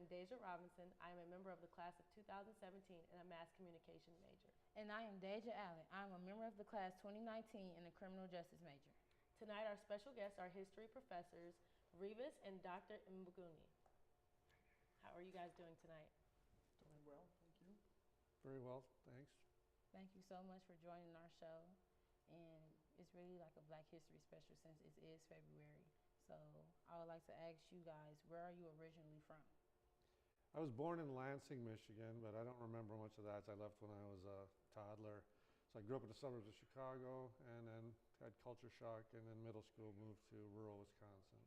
Deja Robinson. I am a member of the class of 2017 and a mass communication major. And I am Deja Allen. I am a member of the class 2019 and a criminal justice major. Tonight, our special guests are history professors Rivas and Dr. Mbughuni. How are you guys doing tonight? Doing well, thank you. Very well, thanks. Thank you so much for joining our show. And it's really like a Black History special since it is February. So I would like to ask you guys, where are you originally from? I was born in Lansing, Michigan, but I don't remember much of that. I left when I was a toddler. So I grew up in the suburbs of Chicago and then had culture shock, and then middle school moved to rural Wisconsin.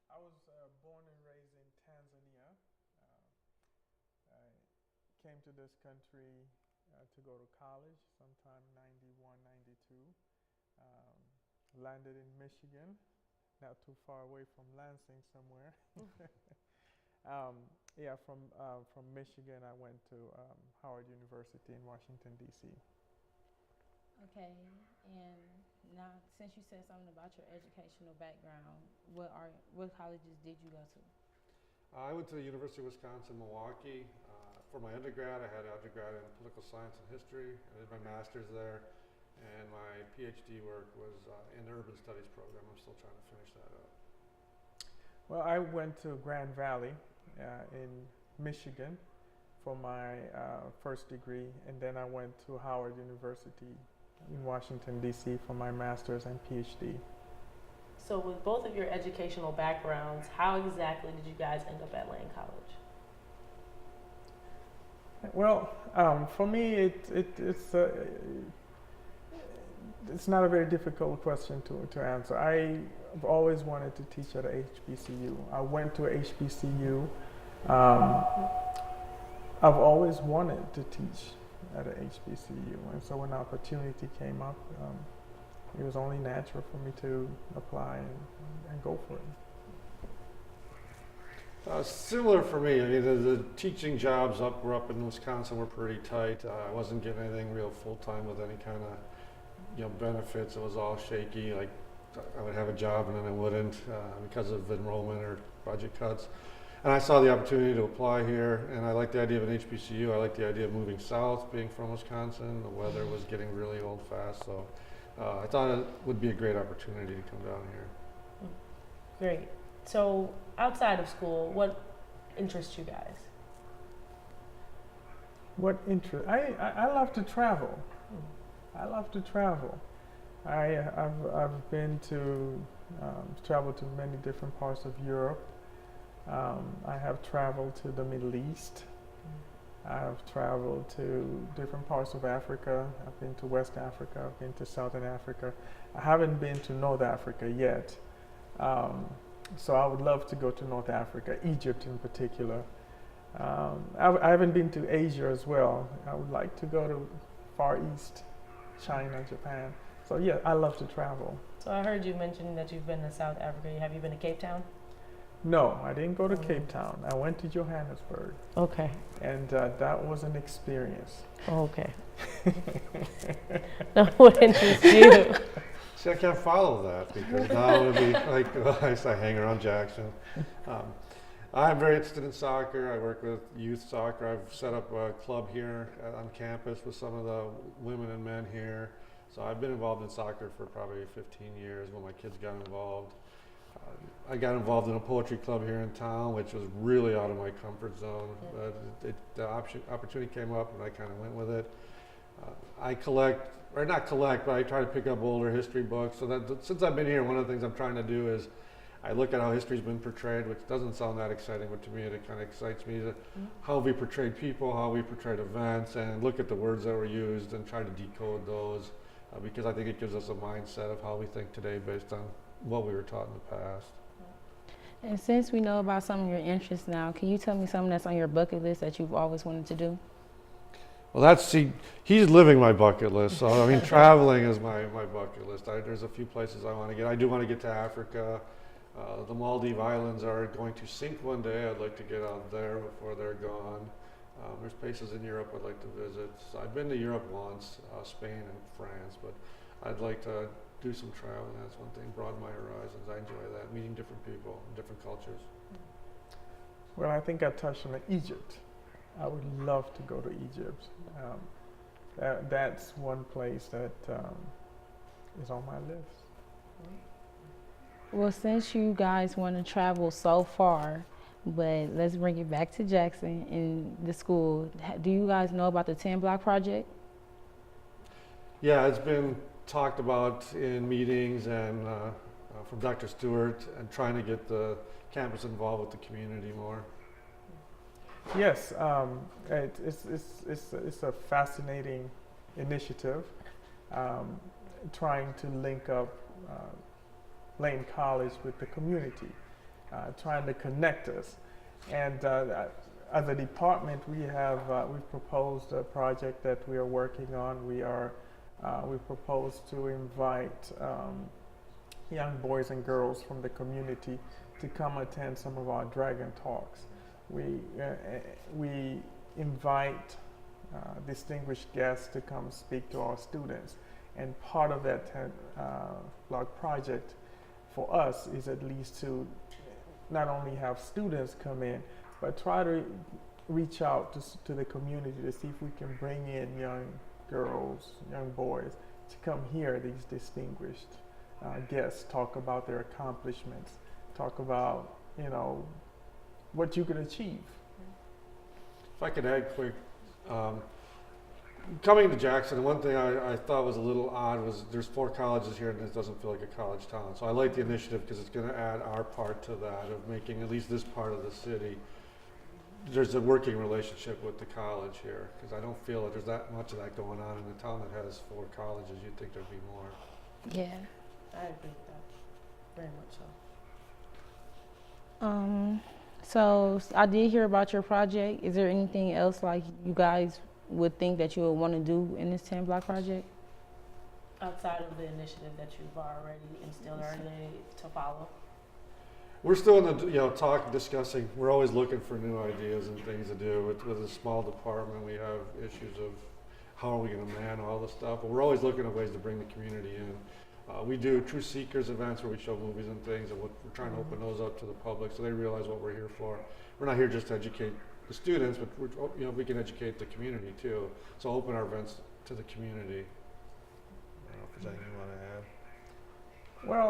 I was born and raised in Tanzania. I came to this country to go to college sometime 91, 92. Landed in Michigan, not too far away from Lansing somewhere. From Michigan, I went to Howard University in Washington, D.C. Okay, and now since you said something about your educational background, what colleges did you go to? I went to the University of Wisconsin-Milwaukee. For my undergrad, I had an undergrad in political science and history. I did my master's there. And my PhD work was in the urban studies program. I'm still trying to finish that up. Well, I went to Grand Valley in Michigan for my first degree, and then I went to Howard University in Washington, D.C. for my master's and PhD. So with both of your educational backgrounds, how exactly did you guys end up at Lane College? Well, for me, it's not a very difficult question to answer. I've always wanted to teach at a HBCU. I went to a HBCU. I've always wanted to teach at a HBCU, and so when the opportunity came up, it was only natural for me to apply and go for it. Similar for me. I mean, the teaching jobs were up in Wisconsin were pretty tight. I wasn't getting anything real full-time with any kind of benefits. It was all shaky. Like I would have a job and then I wouldn't because of enrollment or budget cuts. And I saw the opportunity to apply here, and I like the idea of an HBCU. I like the idea of moving south, being from Wisconsin. The weather was getting really old fast, so I thought it would be a great opportunity to come down here. Great. So outside of school, what interests you guys? What interest? I love to travel. I love to travel. I've been to traveled to many different parts of Europe. I have traveled to the Middle East. I have traveled to different parts of Africa. I've been to West Africa. I've been to Southern Africa. I haven't been to North Africa yet. So I would love to go to North Africa, Egypt in particular. I haven't been to Asia as well. I would like to go to Far East, China, Japan. So yeah, I love to travel. So I heard you mention that you've been to South Africa. Have you been to Cape Town? No, I didn't go to Cape Town. I went to Johannesburg. Okay. And that was an experience. Okay. What interests you? See, I can't follow that because now it would be like I hang around Jackson. I'm very interested in soccer. I work with youth soccer. I've set up a club here on campus with some of the women and men here. So I've been involved in soccer for probably 15 years when my kids got involved. I got involved in a poetry club here in town, which was really out of my comfort zone. The opportunity came up and I kind of went with it. I collect, or not collect, but I try to pick up older history books. So that since I've been here, one of the things I'm trying to do is I look at how history's been portrayed, which doesn't sound that exciting, but to me it kind of excites me to how we portrayed people, how we portrayed events, and look at the words that were used and try to decode those because I think it gives us a mindset of how we think today based on what we were taught in the past. And since we know about some of your interests now, can you tell me something that's on your bucket list that you've always wanted to do? Well, he's living my bucket list. So, I mean, traveling is my bucket list. There's a few places I want to get. I do want to get to Africa. The Maldive Islands are going to sink one day. I'd like to get out there before they're gone. There's places in Europe I'd like to visit. So I've been to Europe once, Spain and France, but I'd like to do some traveling. That's one thing, broaden my horizons. I enjoy that, meeting different people, different cultures. Well, I think I touched on Egypt. I would love to go to Egypt. That's one place that is on my list. Well, since you guys want to travel so far, but let's bring it back to Jackson in the school. Do you guys know about the 10 block project? Yeah, it's been talked about in meetings and from Dr. Stewart, and trying to get the campus involved with the community more. Yes, it's a fascinating initiative, trying to link up Lane College with the community, trying to connect us. And as a department, we've proposed a project that we are working on. We propose to invite young boys and girls from the community to come attend some of our Dragon Talks. We invite distinguished guests to come speak to our students, and part of that 10 block project for us is at least to not only have students come in, but try to reach out to the community to see if we can bring in young girls, young boys, to come hear these distinguished guests talk about their accomplishments, talk about, what you can achieve. If I could add quick, coming to Jackson, one thing I thought was a little odd was there's 4 colleges here and it doesn't feel like a college town. So I like the initiative because it's going to add our part to that of making at least this part of the city. There's a working relationship with the college here, because I don't feel like there's that much of that going on in a town that has 4 colleges. You'd think there'd be more. Yeah. I agree with that. Very much so. So I did hear about your project. Is there anything else like you guys would think that you would want to do in this 10 block project? Outside of the initiative that you've already instilled early to follow? We're still in the discussing. We're always looking for new ideas and things to do. With a small department, we have issues of how are we going to man all this stuff. But we're always looking at ways to bring the community in. We do True Seekers events where we show movies and things, and we're trying to open those up to the public so they realize what we're here for. We're not here just to educate the students, but we can educate the community too. So open our events to the community. I don't know if there's anything you want to add. Well,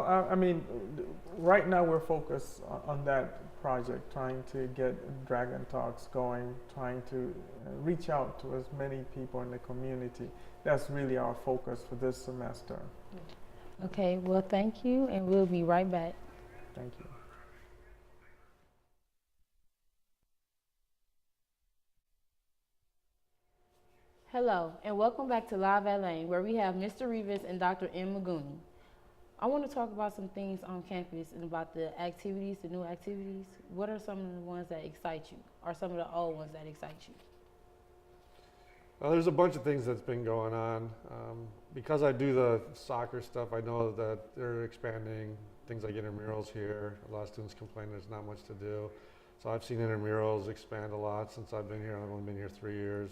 right now we're focused on that project, trying to get Dragon Talks going, trying to reach out to as many people in the community. That's really our focus for this semester. Okay, well, thank you, and we'll be right back. Thank you. Hello, and welcome back to Live at Lane, where we have Mr. Rivas and Dr. Mbughuni. I want to talk about some things on campus and about the activities, the new activities. What are some of the ones that excite you, or some of the old ones that excite you? Well, there's a bunch of things that's been going on. Because I do the soccer stuff, I know that they're expanding things like intramurals here. A lot of students complain there's not much to do. So I've seen intramurals expand a lot since I've been here. I've only been here 3 years.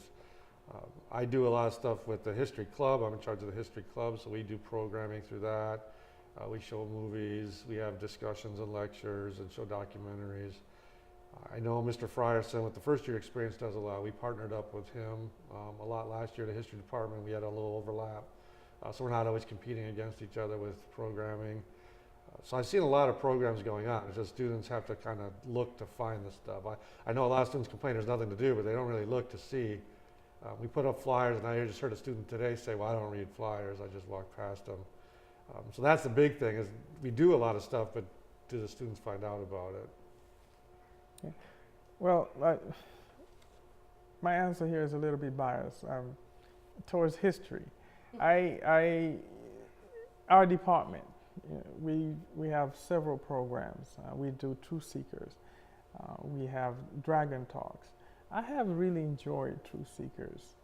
I do a lot of stuff with the history club. I'm in charge of the history club, so we do programming through that. We show movies, we have discussions and lectures and show documentaries. I know Mr. Frierson with the first year experience does a lot. We partnered up with him a lot last year, the history department. We had a little overlap. So we're not always competing against each other with programming. So I've seen a lot of programs going on. It's just students have to kind of look to find this stuff. I know a lot of students complain there's nothing to do, but they don't really look to see. We put up flyers, and I just heard a student today say, well, I don't read flyers, I just walk past them. So that's the big thing, is we do a lot of stuff, but do the students find out about it? Yeah. Well, my answer here is a little bit biased towards history. Our department, we have several programs. We do True Seekers. We have Dragon Talks. I have really enjoyed True Seekers.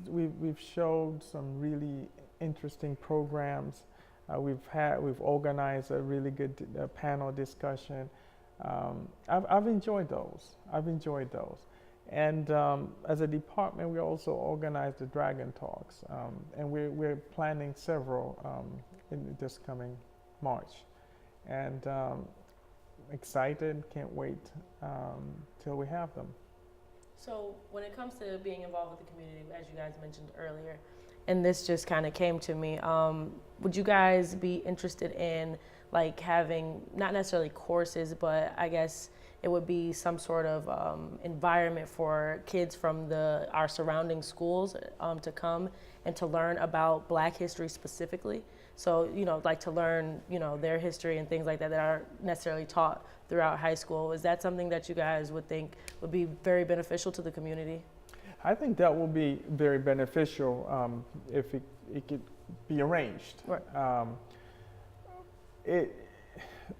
We've showed some really interesting programs. We've organized a really good panel discussion. I've enjoyed those. And as a department, we also organize the Dragon Talks, and we're planning several in this coming March. And excited, can't wait till we have them. So when it comes to being involved with the community, as you guys mentioned earlier, and this just kind of came to me, would you guys be interested in like having, not necessarily courses, but I guess it would be some sort of environment for kids from our surrounding schools to come and to learn about Black history specifically? So, like to learn, their history and things like that aren't necessarily taught throughout high school. Is that something that you guys would think would be very beneficial to the community? I think that will be very beneficial if it could be arranged. Right.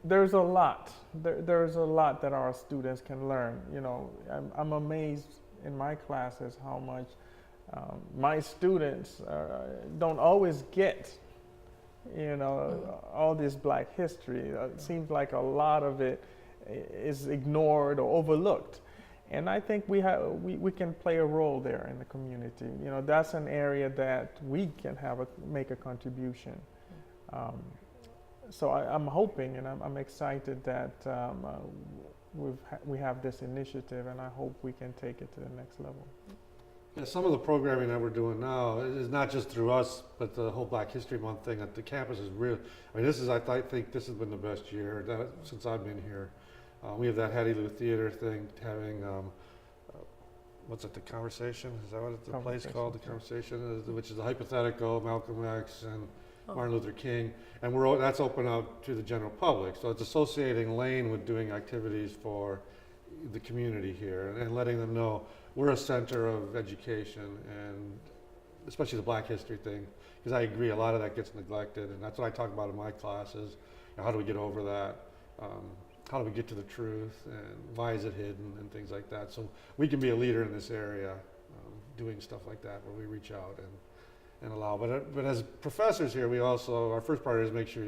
There's a lot. There's a lot that our students can learn. I'm amazed in my classes how much my students don't always get. All this Black history. It seems like a lot of it is ignored or overlooked. And I think we can play a role there in the community. That's an area that we can make a contribution. So I'm hoping and I'm excited that we have this initiative, and I hope we can take it to the next level. Yeah, some of the programming that we're doing now is not just through us, but the whole Black History Month thing at the campus is real. I mean, I think this has been the best year since I've been here. We have that Hattie Lou Theater thing, having, what's it, The Conversation? Is that what the place called? The Conversation, which is a hypothetical, Malcolm X and Martin Luther King. And that's open out to the general public. So it's associating Lane with doing activities for the community here and letting them know we're a center of education, and especially the Black history thing, because I agree a lot of that gets neglected, and that's what I talk about in my classes. How do we get over that? How do we get to the truth, and why is it hidden, and things like that. So we can be a leader in this area, doing stuff like that where we reach out and allow. But as professors here, our first priority is make sure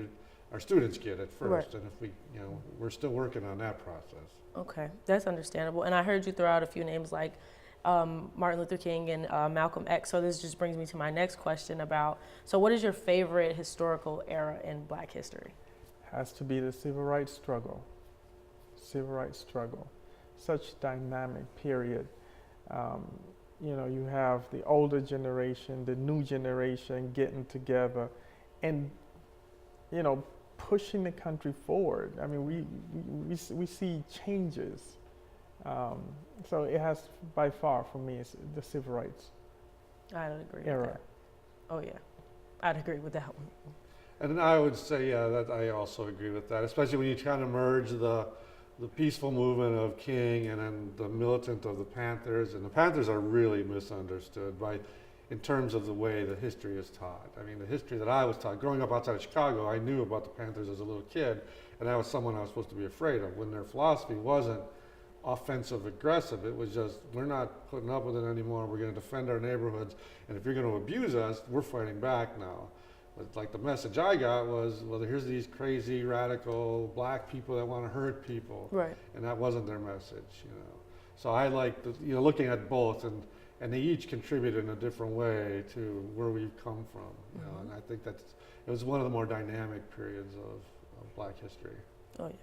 our students get it first, Right. and if we're still working on that process. Okay, that's understandable. And I heard you throw out a few names like Martin Luther King and Malcolm X. So this just brings me to my next question about, so what is your favorite historical era in Black history? Has to be the civil rights struggle. Civil rights struggle. Such dynamic period. You have the older generation, the new generation getting together and, pushing the country forward. I mean, we see changes. So it has, by far, for me, it's the civil rights I'd agree era. with that. Oh, yeah. I'd agree with that one. And I would say, that I also agree with that, especially when you kind of merge the peaceful movement of King and then the militant of the Panthers. And the Panthers are really misunderstood in terms of the way the history is taught. I mean, the history that I was taught, growing up outside of Chicago, I knew about the Panthers as a little kid, and that was someone I was supposed to be afraid of, when their philosophy wasn't offensive, aggressive. It was just, we're not putting up with it anymore. We're going to defend our neighborhoods. And if you're going to abuse us, we're fighting back now. But like the message I got was, well, here's these crazy, radical Black people that want to hurt people. Right. And that wasn't their message, So I like looking at both, and they each contributed in a different way to where we've come from. And I think it was one of the more dynamic periods of Black history. Oh, yeah.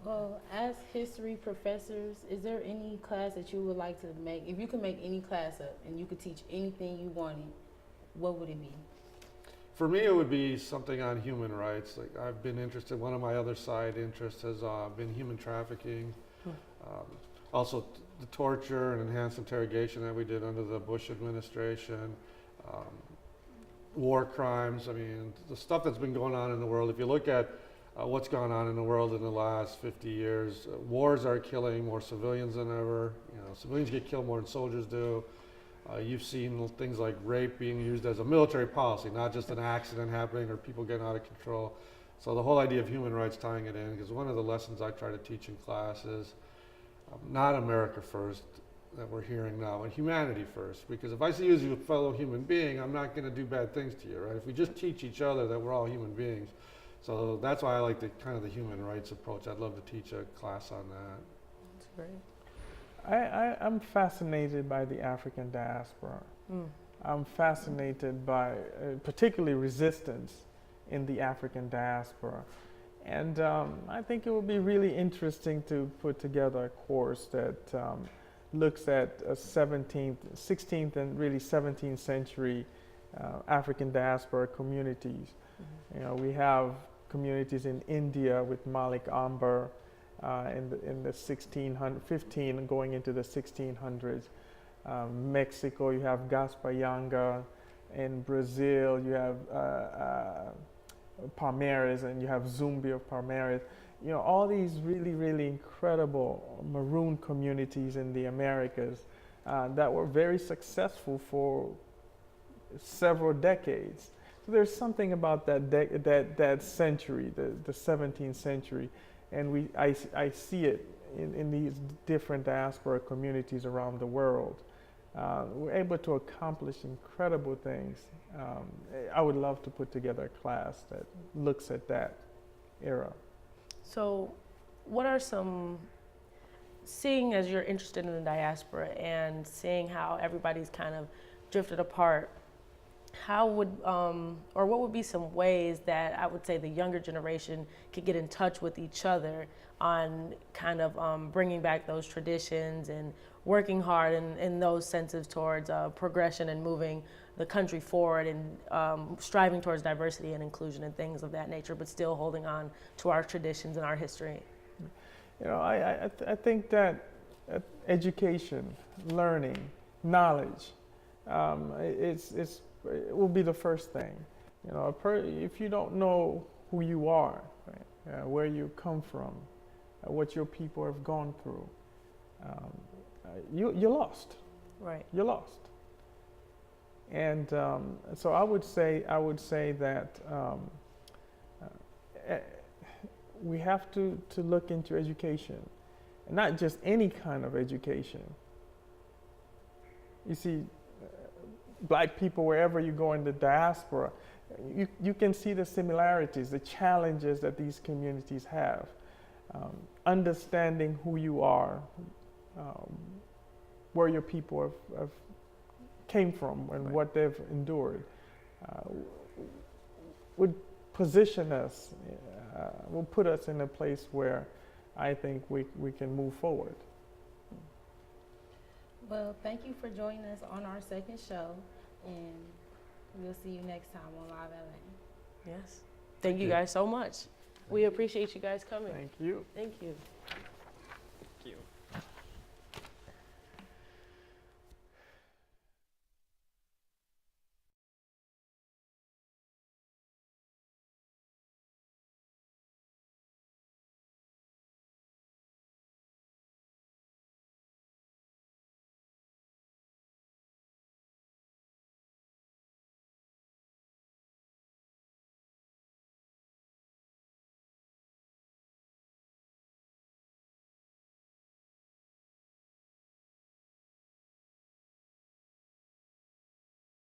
Well, as history professors, is there any class that you would like to make? If you could make any class up and you could teach anything you wanted, what would it be? For me, it would be something on human rights. Like, I've been interested, one of my other side interests has been human trafficking. Also the torture and enhanced interrogation that we did under the Bush administration. War crimes, I mean, the stuff that's been going on in the world. If you look at what's gone on in the world in the last 50 years, wars are killing more civilians than ever. Civilians get killed more than soldiers do. You've seen things like rape being used as a military policy, not just an accident happening or people getting out of control. So the whole idea of human rights, tying it in, because one of the lessons I try to teach in class is not America first that we're hearing now, and humanity first. Because if I see you as a fellow human being, I'm not going to do bad things to you, right? If we just teach each other that we're all human beings. So that's why I like the human rights approach. I'd love to teach a class on that. That's great. I'm fascinated by the African diaspora. I'm fascinated by particularly resistance in the African diaspora. And I think it would be really interesting to put together a course that looks at 17th, 16th, and really 17th century African diaspora communities. Mm-hmm. You know, we have communities in India with Malik Amber in the 15 and going into the 1600s. Mexico, you have Gaspar Yanga. In Brazil, you have Palmares, and you have Zumbi of Palmares. You know, all these really, really incredible maroon communities in the Americas that were very successful for several decades. So there's something about that century, the 17th century, and I see it in these different diaspora communities around the world. We're able to accomplish incredible things. I would love to put together a class that looks at that era. So, what are some, seeing as you're interested in the diaspora and seeing how everybody's kind of drifted apart, how would, or what would be some ways that I would say the younger generation could get in touch with each other on kind of bringing back those traditions and working hard in those senses towards progression and moving the country forward and striving towards diversity and inclusion and things of that nature, but still holding on to our traditions and our history? You know, I think that education, learning, knowledge, it will be the first thing. You know, if you don't know who you are, right, where you come from, what your people have gone through, you're lost. Right. You're lost. And so I would say that we have to look into education, and not just any kind of education. You see, Black people, wherever you go in the diaspora, you can see the similarities, the challenges that these communities have. Understanding who you are, where your people have came from, and right. what they've endured, would position us, will put us in a place where I think we can move forward. Well, thank you for joining us on our second show, and we'll see you next time on Live LA. Yes. Thank you guys so much. We appreciate you guys coming. Thank you. Thank you. Thank you.